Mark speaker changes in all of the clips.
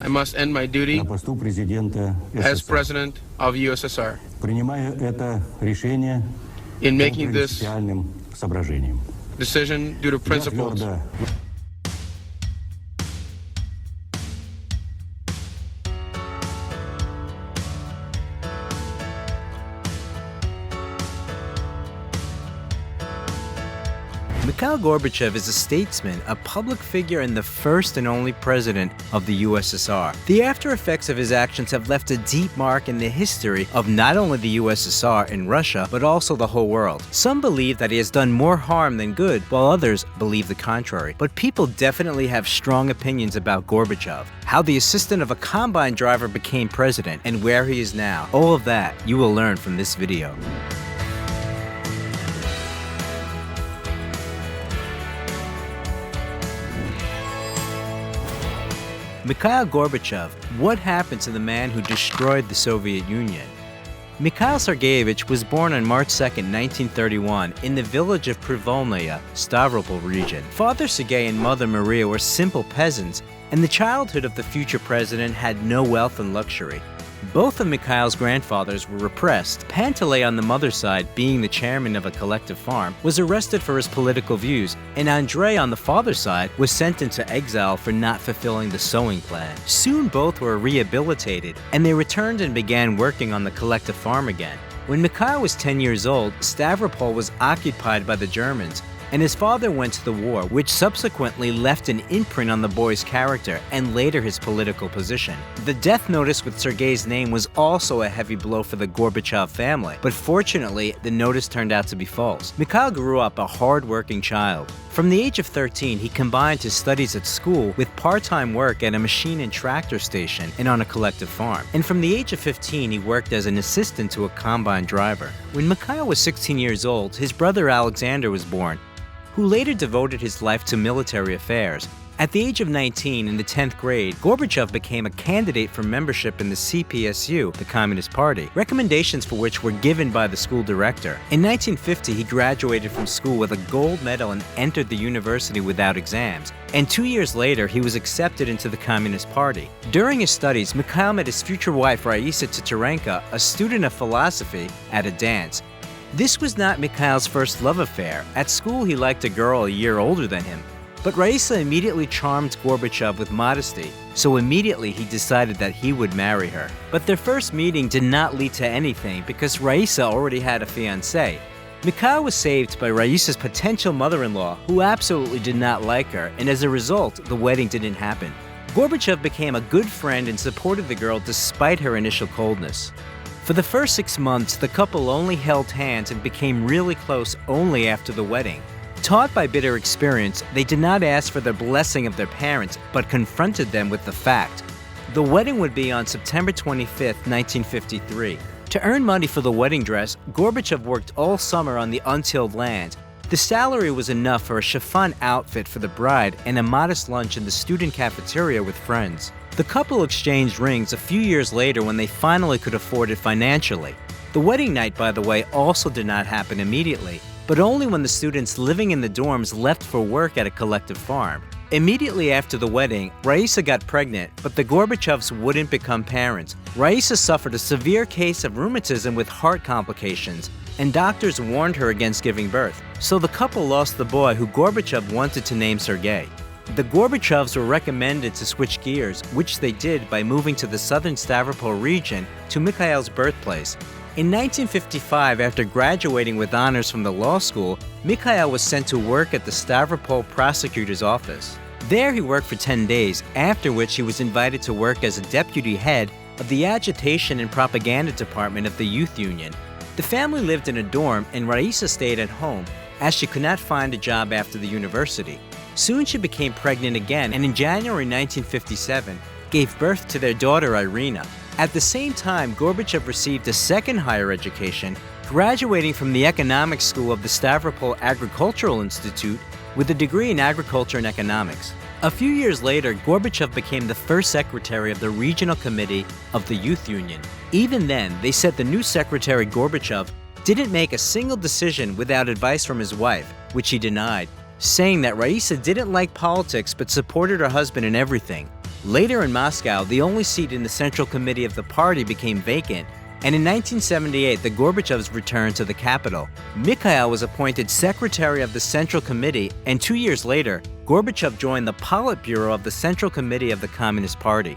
Speaker 1: I must end my duty
Speaker 2: на посту президента
Speaker 1: as
Speaker 2: СССР.
Speaker 1: President of USSR
Speaker 2: Принимаю это решение
Speaker 1: in
Speaker 2: по
Speaker 1: making this
Speaker 2: принципиальным соображениям.
Speaker 1: decision due to
Speaker 2: Я
Speaker 1: principles.
Speaker 2: твердо
Speaker 3: Mikhail Gorbachev is a statesman, a public figure, and the first and only president of the USSR. The after effects of his actions have left a deep mark in the history of not only the USSR and Russia, but also the whole world. Some believe that he has done more harm than good, while others believe the contrary. But people definitely have strong opinions about Gorbachev, how the assistant of a combine driver became president, and where he is now. All of that you will learn from this video. Mikhail Gorbachev, what happened to the man who destroyed the Soviet Union? Mikhail Sergeyevich was born on March 2, 1931, in the village of Privolnaya, Stavropol region. Father Sergei and Mother Maria were simple peasants, and the childhood of the future president had no wealth and luxury. Both of Mikhail's grandfathers were repressed. Panteley, on the mother's side, being the chairman of a collective farm, was arrested for his political views, and Andrei, on the father's side, was sent into exile for not fulfilling the sowing plan. Soon both were rehabilitated, and they returned and began working on the collective farm again. When Mikhail was 10 years old, Stavropol was occupied by the Germans, and his father went to the war, which subsequently left an imprint on the boy's character and later his political position. The death notice with Sergei's name was also a heavy blow for the Gorbachev family, but fortunately, the notice turned out to be false. Mikhail grew up a hard-working child. From the age of 13, he combined his studies at school with part-time work at a machine and tractor station and on a collective farm. And from the age of 15, he worked as an assistant to a combine driver. When Mikhail was 16 years old, his brother Alexander was born, who later devoted his life to military affairs. At the age of 19, in the 10th grade, Gorbachev became a candidate for membership in the CPSU, the Communist Party, recommendations for which were given by the school director. In 1950, he graduated from school with a gold medal and entered the university without exams. And 2 years later, he was accepted into the Communist Party. During his studies, Mikhail met his future wife, Raisa Titarenko, a student of philosophy, at a dance. This was not Mikhail's first love affair. At school, he liked a girl a year older than him. But Raisa immediately charmed Gorbachev with modesty, so immediately he decided that he would marry her. But their first meeting did not lead to anything because Raisa already had a fiancé. Mikhail was saved by Raisa's potential mother-in-law, who absolutely did not like her, and as a result, the wedding didn't happen. Gorbachev became a good friend and supported the girl despite her initial coldness. For the first 6 months, the couple only held hands and became really close only after the wedding. Taught by bitter experience, they did not ask for the blessing of their parents, but confronted them with the fact. The wedding would be on September 25, 1953. To earn money for the wedding dress, Gorbachev worked all summer on the untilled land. The salary was enough for a chiffon outfit for the bride and a modest lunch in the student cafeteria with friends. The couple exchanged rings a few years later when they finally could afford it financially. The wedding night, by the way, also did not happen immediately, but only when the students living in the dorms left for work at a collective farm. Immediately after the wedding, Raisa got pregnant, but the Gorbachevs wouldn't become parents. Raisa suffered a severe case of rheumatism with heart complications, and doctors warned her against giving birth. So the couple lost the boy who Gorbachev wanted to name Sergei. The Gorbachevs were recommended to switch gears, which they did by moving to the southern Stavropol region to Mikhail's birthplace. In 1955, after graduating with honors from the law school, Mikhail was sent to work at the Stavropol prosecutor's office. There he worked for 10 days, after which he was invited to work as a deputy head of the agitation and propaganda department of the youth union. The family lived in a dorm, and Raisa stayed at home, as she could not find a job after the university. Soon she became pregnant again, and in January 1957, gave birth to their daughter Irina. At the same time, Gorbachev received a second higher education, graduating from the economics school of the Stavropol Agricultural Institute with a degree in agriculture and economics. A few years later, Gorbachev became the first secretary of the regional committee of the youth union. Even then, they said the new secretary, Gorbachev, didn't make a single decision without advice from his wife, which he denied, saying that Raisa didn't like politics but supported her husband in everything. Later in Moscow, the only seat in the Central Committee of the party became vacant, and in 1978, the Gorbachevs returned to the capital. Mikhail was appointed secretary of the Central Committee, and 2 years later, Gorbachev joined the Politburo of the Central Committee of the Communist Party.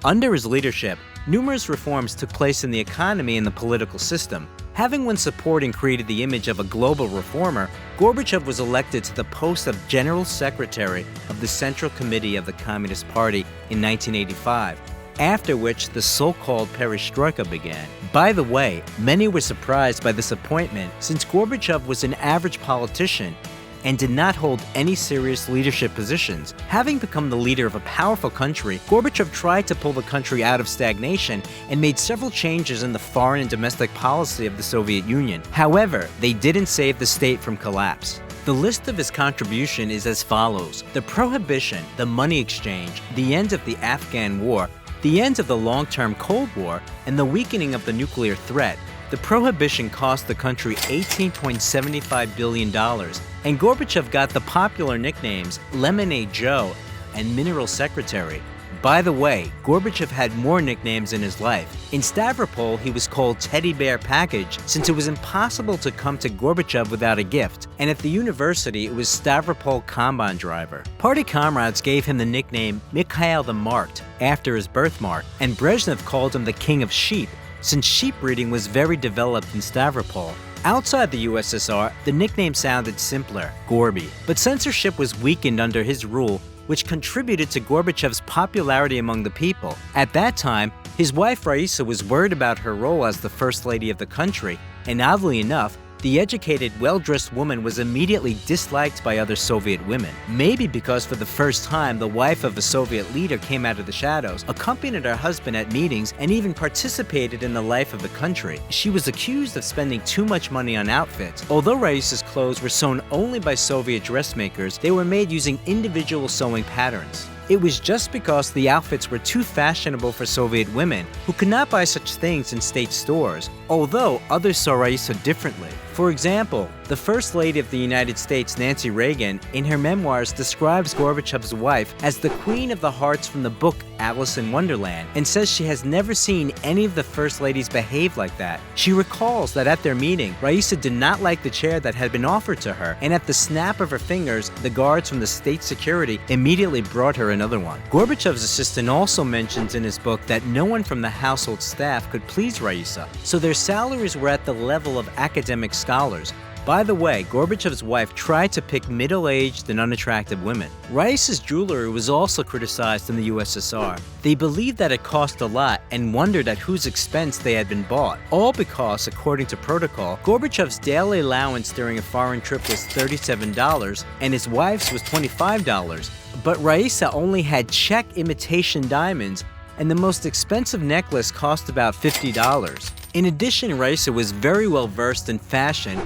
Speaker 3: Under his leadership, numerous reforms took place in the economy and the political system. Having won support and created the image of a global reformer, Gorbachev was elected to the post of General Secretary of the Central Committee of the Communist Party in 1985, after which the so-called perestroika began. By the way, many were surprised by this appointment since Gorbachev was an average politician and did not hold any serious leadership positions. Having become the leader of a powerful country, Gorbachev tried to pull the country out of stagnation and made several changes in the foreign and domestic policy of the Soviet Union. However, they didn't save the state from collapse. The list of his contribution is as follows: the prohibition, the money exchange, the end of the Afghan War, the end of the long-term Cold War, and the weakening of the nuclear threat. The prohibition cost the country $18.75 billion, and Gorbachev got the popular nicknames Lemonade Joe and Mineral Secretary. By the way, Gorbachev had more nicknames in his life. In Stavropol, he was called Teddy Bear Package, since it was impossible to come to Gorbachev without a gift, and at the university, it was Stavropol Kanban Driver. Party comrades gave him the nickname Mikhail the Marked, after his birthmark, and Brezhnev called him the King of Sheep, since sheep breeding was very developed in Stavropol. Outside the USSR, the nickname sounded simpler, Gorby, but censorship was weakened under his rule, which contributed to Gorbachev's popularity among the people. At that time, his wife Raisa was worried about her role as the First Lady of the country, and oddly enough, the educated, well-dressed woman was immediately disliked by other Soviet women. Maybe because for the first time, the wife of a Soviet leader came out of the shadows, accompanied her husband at meetings, and even participated in the life of the country. She was accused of spending too much money on outfits. Although Raisa's clothes were sewn only by Soviet dressmakers, they were made using individual sewing patterns. It was just because the outfits were too fashionable for Soviet women, who could not buy such things in state stores, although others saw Raisa differently. For example, the First Lady of the United States, Nancy Reagan, in her memoirs describes Gorbachev's wife as the Queen of the Hearts from the book Alice in Wonderland, and says she has never seen any of the First Ladies behave like that. She recalls that at their meeting, Raisa did not like the chair that had been offered to her, and at the snap of her fingers, the guards from the state security immediately brought her another one. Gorbachev's assistant also mentions in his book that no one from the household staff could please Raisa, so their salaries were at the level of academic scholars. By the way, Gorbachev's wife tried to pick middle-aged and unattractive women. Raisa's jewelry was also criticized in the USSR. They believed that it cost a lot and wondered at whose expense they had been bought, all because, according to protocol, Gorbachev's daily allowance during a foreign trip was $37 and his wife's was $25. But Raisa only had Czech imitation diamonds, and the most expensive necklace cost about $50. In addition, Raisa was very well versed in fashion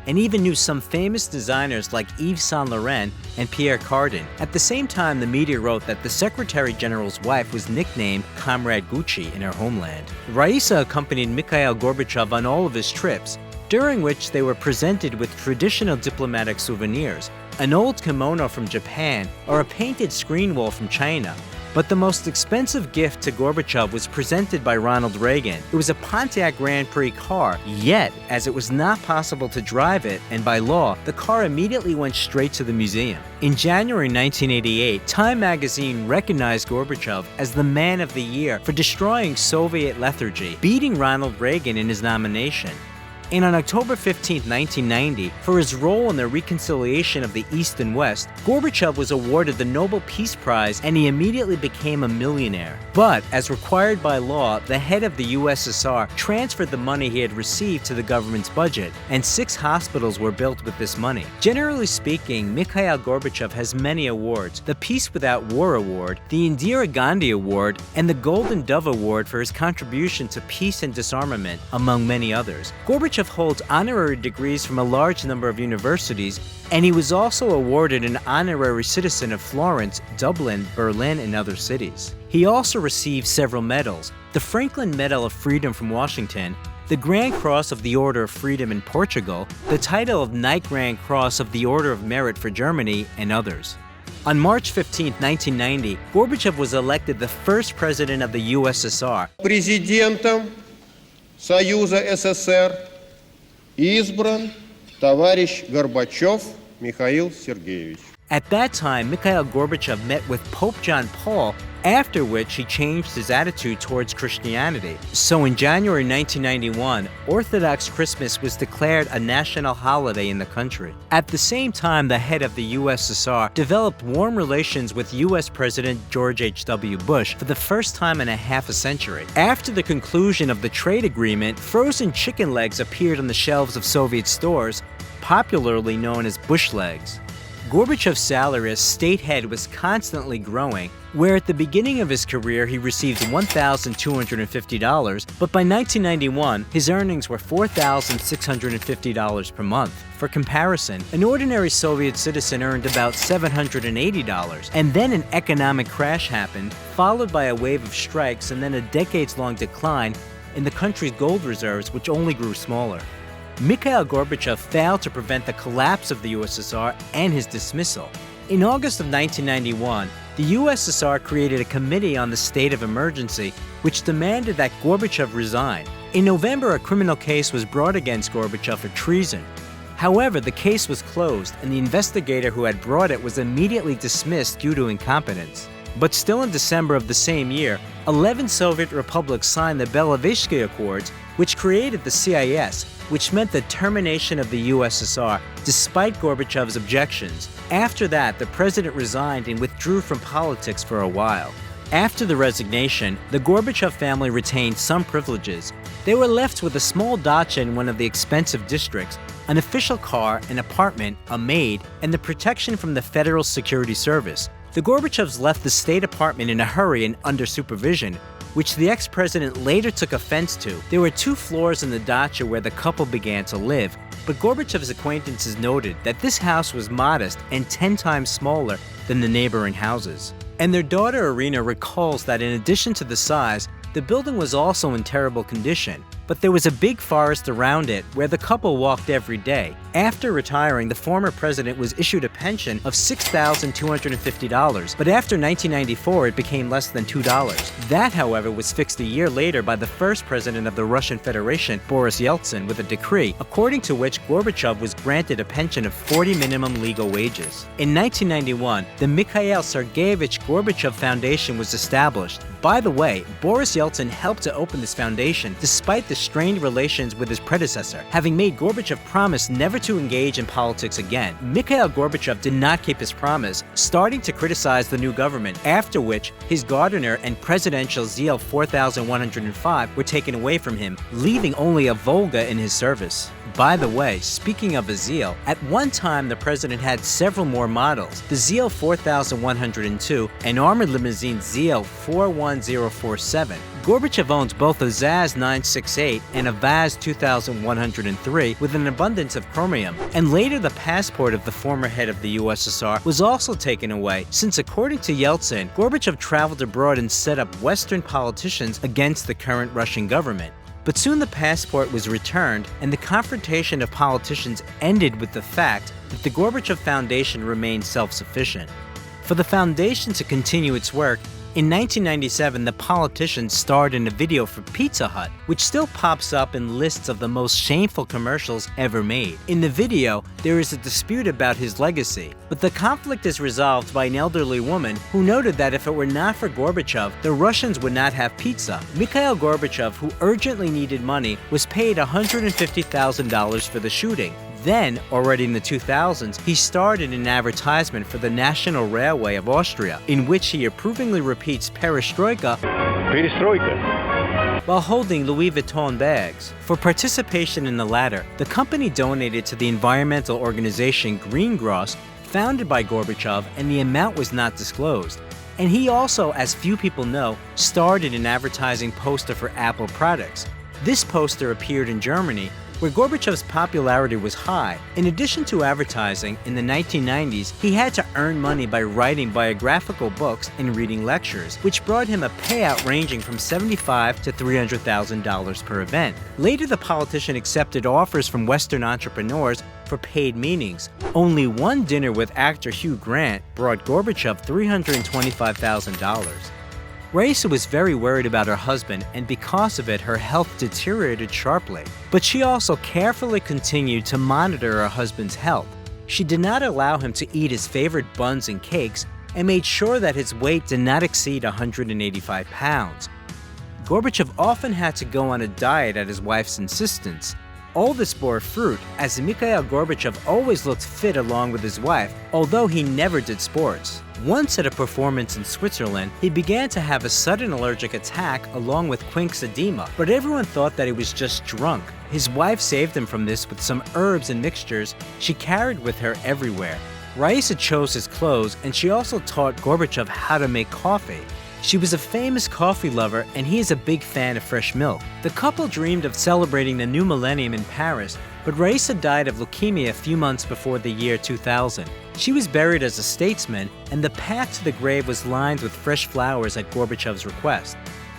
Speaker 3: and even knew some famous designers like Yves Saint Laurent and Pierre Cardin. At the same time, the media wrote that the Secretary General's wife was nicknamed Comrade Gucci in her homeland. Raisa accompanied Mikhail Gorbachev on all of his trips, during which they were presented with traditional diplomatic souvenirs, an old kimono from Japan, or a painted screen wall from China. But the most expensive gift to Gorbachev was presented by Ronald Reagan. It was a Pontiac Grand Prix car, yet, as it was not possible to drive it, and by law, the car immediately went straight to the museum. In January 1988, Time magazine recognized Gorbachev as the Man of the Year for destroying Soviet lethargy, beating Ronald Reagan in his nomination. And on October 15, 1990, for his role in the reconciliation of the East and West, Gorbachev was awarded the Nobel Peace Prize and he immediately became a millionaire. But, as required by law, the head of the USSR transferred the money he had received to the government's budget, and 6 hospitals were built with this money. Generally speaking, Mikhail Gorbachev has many awards: the Peace Without War Award, the Indira Gandhi Award, and the Golden Dove Award for his contribution to peace and disarmament, among many others. Gorbachev holds honorary degrees from a large number of universities, and he was also awarded an honorary citizen of Florence, Dublin, Berlin, and other cities. He also received several medals: the Franklin Medal of Freedom from Washington, the Grand Cross of the Order of Freedom in Portugal, the title of Knight Grand Cross of the Order of Merit for Germany, and others. On March 15, 1990, Gorbachev was elected the first president of the USSR.
Speaker 4: Президентом Союза СССР избран товарищ Горбачев Михаил Сергеевич.
Speaker 3: At that time, Mikhail Gorbachev met with Pope John Paul, after which he changed his attitude towards Christianity. So in January 1991, Orthodox Christmas was declared a national holiday in the country. At the same time, the head of the USSR developed warm relations with US President George H.W. Bush for the first time in a half a century. After the conclusion of the trade agreement, frozen chicken legs appeared on the shelves of Soviet stores, popularly known as Bush legs. Gorbachev's salary as state head was constantly growing, where at the beginning of his career he received $1,250, but by 1991 his earnings were $4,650 per month. For comparison, an ordinary Soviet citizen earned about $780, and then an economic crash happened, followed by a wave of strikes and then a decades-long decline in the country's gold reserves, which only grew smaller. Mikhail Gorbachev failed to prevent the collapse of the USSR and his dismissal. In August of 1991, the USSR created a committee on the state of emergency, which demanded that Gorbachev resign. In November, a criminal case was brought against Gorbachev for treason. However, the case was closed, and the investigator who had brought it was immediately dismissed due to incompetence. But still in December of the same year, 11 Soviet republics signed the Belovedsky Accords, which created the CIS, which meant the termination of the USSR, despite Gorbachev's objections. After that, the president resigned and withdrew from politics for a while. After the resignation, the Gorbachev family retained some privileges. They were left with a small dacha in one of the expensive districts, an official car, an apartment, a maid, and the protection from the Federal Security Service. The Gorbachevs left the state apartment in a hurry and under supervision, which the ex-president later took offense to. There were 2 floors in the dacha where the couple began to live, but Gorbachev's acquaintances noted that this house was modest and 10 times smaller than the neighboring houses. And their daughter Irina recalls that in addition to the size, the building was also in terrible condition, but there was a big forest around it where the couple walked every day. After retiring, the former president was issued a pension of $6,250, but after 1994 it became less than $2. That, however, was fixed a year later by the first president of the Russian Federation, Boris Yeltsin, with a decree, according to which Gorbachev was granted a pension of 40 minimum legal wages. In 1991, the Mikhail Sergeyevich Gorbachev Foundation was established. By the way, Boris Yeltsin helped to open this foundation despite the strained relations with his predecessor, having made Gorbachev promise never to engage in politics again. Mikhail Gorbachev did not keep his promise, starting to criticize the new government, after which his Gardiner and presidential ZL 4105 were taken away from him, leaving only a Volga in his service. By the way, speaking of a ZL, at one time the president had several more models: the ZL 4102, an armored limousine ZL 41047. Gorbachev owns both a Zaz 968 and a Vaz 2103 with an abundance of chromium, and later the passport of the former head of the USSR was also taken away, since according to Yeltsin, Gorbachev traveled abroad and set up Western politicians against the current Russian government. But soon the passport was returned, and the confrontation of politicians ended with the fact that the Gorbachev Foundation remained self-sufficient. For the foundation to continue its work, in 1997, the politician starred in a video for Pizza Hut, which still pops up in lists of the most shameful commercials ever made. In the video, there is a dispute about his legacy, but the conflict is resolved by an elderly woman who noted that if it were not for Gorbachev, the Russians would not have pizza. Mikhail Gorbachev, who urgently needed money, was paid $150,000 for the shooting. Then, already in the 2000s, he starred in an advertisement for the National Railway of Austria, in which he approvingly repeats perestroika while holding Louis Vuitton bags. For participation in the latter, the company donated to the environmental organization Greengrass, founded by Gorbachev, and the amount was not disclosed. And he also, as few people know, starred in an advertising poster for Apple products. This poster appeared in Germany, where Gorbachev's popularity was high. In addition to advertising, in the 1990s, he had to earn money by writing biographical books and reading lectures, which brought him a payout ranging from $75,000 to $300,000 per event. Later, the politician accepted offers from Western entrepreneurs for paid meetings. Only one dinner with actor Hugh Grant brought Gorbachev $325,000. Raisa was very worried about her husband, and because of it, her health deteriorated sharply. But she also carefully continued to monitor her husband's health. She did not allow him to eat his favorite buns and cakes and made sure that his weight did not exceed 185 pounds. Gorbachev often had to go on a diet at his wife's insistence. All this bore fruit, as Mikhail Gorbachev always looked fit along with his wife, although he never did sports. Once at a performance in Switzerland, he began to have a sudden allergic attack along with quincke's edema, but everyone thought that he was just drunk. His wife saved him from this with some herbs and mixtures she carried with her everywhere. Raisa chose his clothes, and she also taught Gorbachev how to make coffee. She was a famous coffee lover, and he is a big fan of fresh milk. The couple dreamed of celebrating the new millennium in Paris, but Raisa died of leukemia a few months before the year 2000. She was buried as a statesman, and the path to the grave was lined with fresh flowers at Gorbachev's request.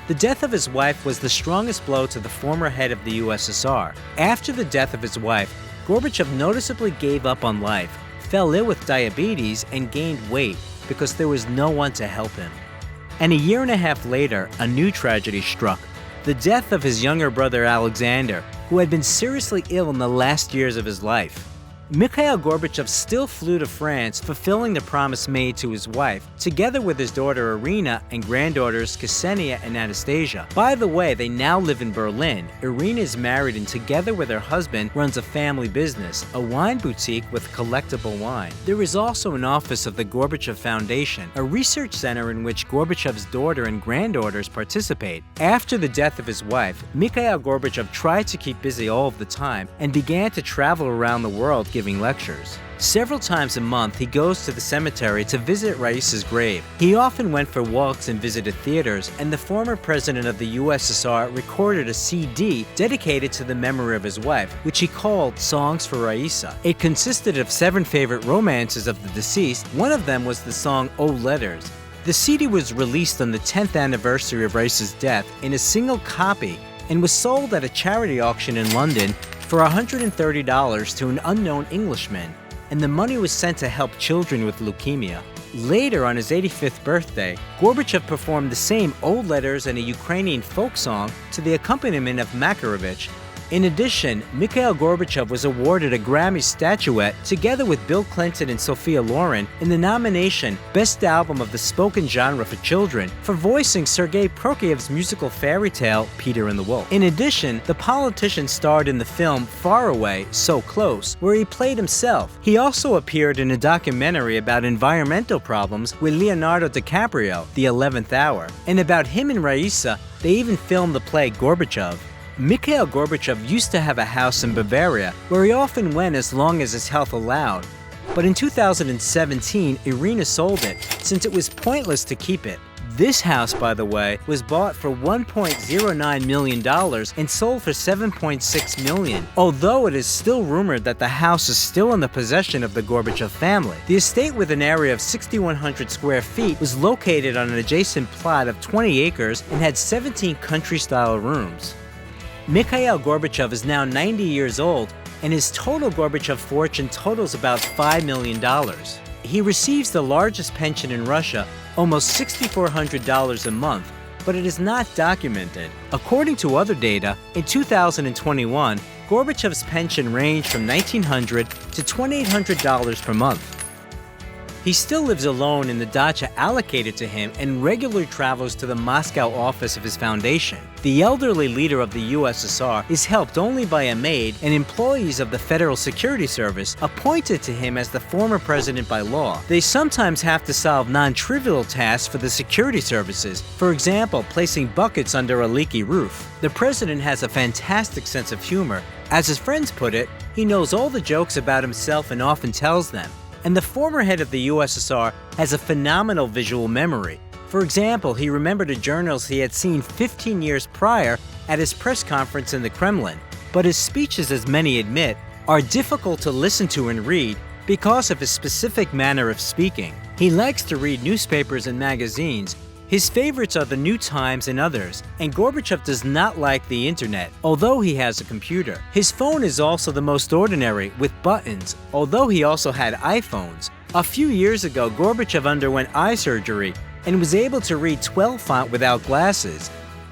Speaker 3: The death of his wife was the strongest blow to the former head of the USSR. After the death of his wife, Gorbachev noticeably gave up on life, fell ill with diabetes, and gained weight because there was no one to help him. And a year and a half later, a new tragedy struck: the death of his younger brother Alexander, who had been seriously ill in the last years of his life. Mikhail Gorbachev still flew to France, fulfilling the promise made to his wife, together with his daughter Irina and granddaughters Ksenia and Anastasia. By the way, they now live in Berlin. Irina is married and together with her husband runs a family business, a wine boutique with collectible wine. There is also an office of the Gorbachev Foundation, a research center in which Gorbachev's daughter and granddaughters participate. After the death of his wife, Mikhail Gorbachev tried to keep busy all of the time and began to travel around the world giving lectures. Several times a month, he goes to the cemetery to visit Raisa's grave. He often went for walks and visited theaters, and the former president of the USSR recorded a CD dedicated to the memory of his wife, which he called Songs for Raisa. It consisted of 7 favorite romances of the deceased. One of them was the song Old Letters. The CD was released on the 10th anniversary of Raisa's death in a single copy and was sold at a charity auction in London for $130 to an unknown Englishman, and the money was sent to help children with leukemia. Later, on his 85th birthday, Gorbachev performed the same Old Letters and a Ukrainian folk song to the accompaniment of Makarovich. In addition, Mikhail Gorbachev was awarded a Grammy statuette together with Bill Clinton and Sophia Loren in the nomination Best Album of the Spoken Genre for Children for voicing Sergei Prokofiev's musical fairy tale Peter and the Wolf. In addition, the politician starred in the film Far Away, So Close, where he played himself. He also appeared in a documentary about environmental problems with Leonardo DiCaprio, The 11th Hour. And about him and Raisa, they even filmed the play Gorbachev. Mikhail Gorbachev used to have a house in Bavaria where he often went as long as his health allowed. But in 2017, Irina sold it since it was pointless to keep it. This house, by the way, was bought for $1.09 million and sold for $7.6 million, although it is still rumored that the house is still in the possession of the Gorbachev family. The estate, with an area of 6,100 square feet, was located on an adjacent plot of 20 acres and had 17 country-style rooms. Mikhail Gorbachev is now 90 years old, and his total Gorbachev fortune totals about $5 million. He receives the largest pension in Russia, almost $6,400 a month, but it is not documented. According to other data, in 2021, Gorbachev's pension ranged from $1,900 to $2,800 per month. He still lives alone in the dacha allocated to him and regularly travels to the Moscow office of his foundation. The elderly leader of the USSR is helped only by a maid and employees of the Federal Security Service appointed to him as the former president by law. They sometimes have to solve non-trivial tasks for the security services, for example, placing buckets under a leaky roof. The president has a fantastic sense of humor. As his friends put it, he knows all the jokes about himself and often tells them. And the former head of the USSR has a phenomenal visual memory. For example, he remembered a journal he had seen 15 years prior at his press conference in the Kremlin. But his speeches, as many admit, are difficult to listen to and read because of his specific manner of speaking. He likes to read newspapers and magazines, His favorites are the New Times and others, and Gorbachev does not like the internet, although he has a computer. His phone is also the most ordinary, with buttons, although he also had iPhones. A few years ago, Gorbachev underwent eye surgery and was able to read 12 font without glasses.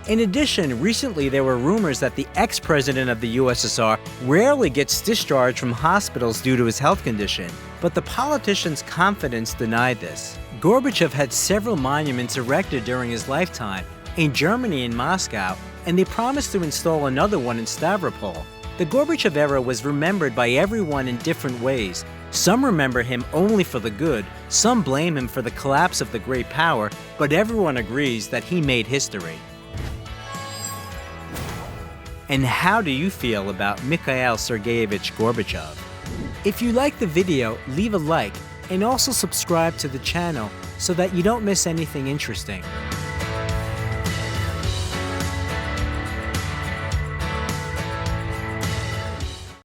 Speaker 3: In addition, recently there were rumors that the ex-president of the USSR rarely gets discharged from hospitals due to his health condition, but the politician's confidence denied this. Gorbachev had several monuments erected during his lifetime, in Germany and Moscow, and they promised to install another one in Stavropol. The Gorbachev era was remembered by everyone in different ways. Some remember him only for the good, some blame him for the collapse of the great power, but everyone agrees that he made history. And how do you feel about Mikhail Sergeyevich Gorbachev? If you like the video, leave a like and also subscribe to the channel so that you don't miss anything interesting.